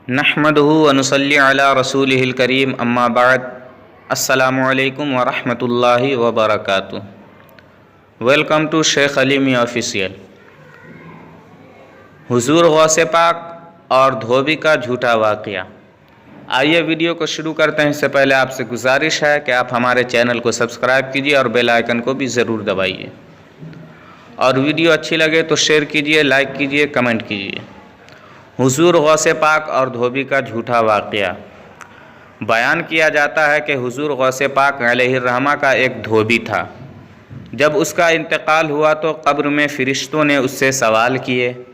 नहमदुहु व नुसल्ली अला रसूलिहिल करीम अम्मा बाद अस्सलामु अलैकुम व रहमतुल्लाहि व बरकातुहू। Welcome to Sheikh Alimi official. हुजूर गौसे पाक और धोबी का झूठा वाक़या। आइए वीडियो को शुरू करते हैं। इससे पहले आपसे गुजारिश है कि आप हमारे चैनल को सब्सक्राइब कीजिए और बेल आइकन को भी ज़रूर दबाइए, और वीडियो अच्छी लगे तो शेयर कीजिए, लाइक कीजिए, कमेंट कीजिए। हुजूर गौसे पाक और धोबी का झूठा वाक़या। बयान किया जाता है कि हुजूर गौसे पाक अलैहिर्रहमा का एक धोबी था। जब उसका इंतकाल हुआ तो कब्र में फ़रिश्तों ने उससे सवाल किए,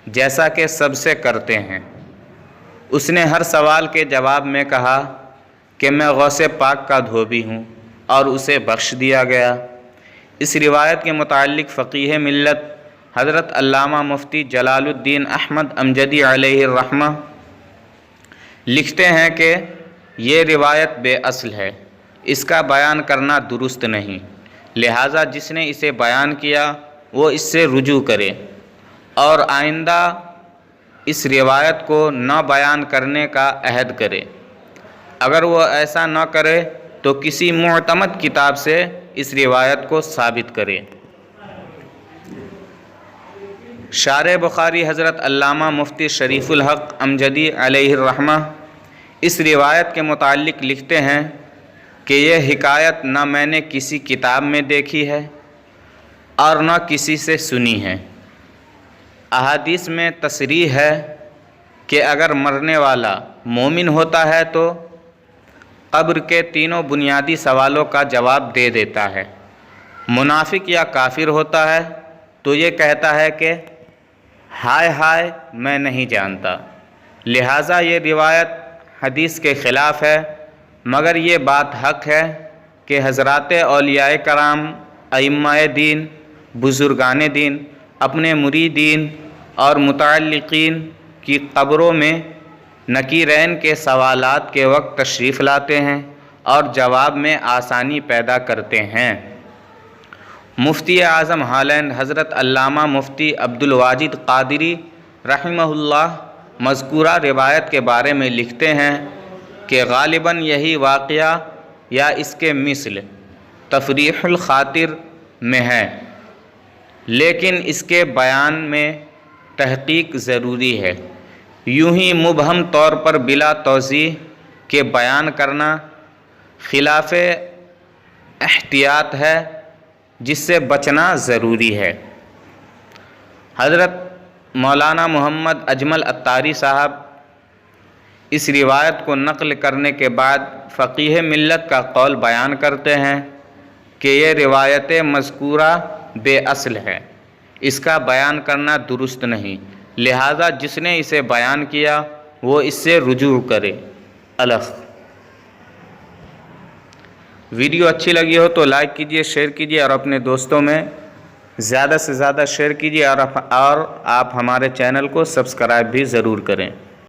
जैसा कि सबसे करते हैं। उसने हर सवाल के जवाब में कहा कि मैं गौसे पाक का धोबी हूँ, और उसे बख्श दिया गया। इस रिवायत के मुताल्लिक़ फ़क़ीह मिल्लत हज़रत अल्लामा मुफ्ती जलालुद्दीन अहमद अमजदी अलैहिर्रहमा लिखते हैं कि ये रिवायत बेअसल है, इसका बयान करना दुरुस्त नहीं, लिहाजा जिसने इसे बयान किया वो इससे रुजू करे और आइंदा इस रिवायत को न बयान करने का अहद करे। अगर वो ऐसा न करे तो किसी मुअतमद किताब से इस रिवायत को साबित करे। शारे बुखारी हज़रत अल्लामा मुफ्ती शरीफुल हक़ अमजदी अलैहिर्रहमा इस रिवायत के मुताल्लिक़ लिखते हैं कि यह हिकायत न मैंने किसी किताब में देखी है और न किसी से सुनी है। अहादीस में तसरीह है कि अगर मरने वाला मोमिन होता है तो कब्र के तीनों बुनियादी सवालों का जवाब दे देता है। मुनाफिक या काफिर होता है तो ये कहता है कि हाय हाय मैं नहीं जानता। लिहाजा ये रिवायत हदीस के ख़िलाफ़ है, मगर ये बात हक़ है कि हज़रात औलियाए कराम, अइम्माए दीन, बुज़ुर्गान दीन अपने मुरीदीन और मुतअल्लिक़ीन की क़ब्रों में नकीरैन के सवालात के वक्त तशरीफ़ लाते हैं और जवाब में आसानी पैदा करते हैं। मुफ्ती आज़म हालैंड हज़रत अल्लामा मुफ्ती अब्दुल वाजिद क़ादिरी रहमहुल्लाह मज़कूरा रिवायत के बारे में लिखते हैं कि ग़ालिबन यही वाक़या या इसके मिस्ल तफ़रीहुल ख़ातिर में है, लेकिन इसके बयान में तहक़ीक़ ज़रूरी है। यूँ ही मुबहम तौर पर बिला तौज़ीह के बयान करना ख़िलाफ़ एहतियात है, जिससे बचना ज़रूरी है। हज़रत मौलाना मोहम्मद अजमल अत्तारी साहब इस रिवायत को नक़ल करने के बाद फ़क़ीह मिल्लत का कौल बयान करते हैं कि ये रिवायत मज़कूरा बेअसल है, इसका बयान करना दुरुस्त नहीं, लिहाजा जिसने इसे बयान किया वो इससे रुजू करे। अलग वीडियो अच्छी लगी हो तो लाइक कीजिए, शेयर कीजिए और अपने दोस्तों में ज़्यादा से ज़्यादा शेयर कीजिए, और आप हमारे चैनल को सब्सक्राइब भी ज़रूर करें।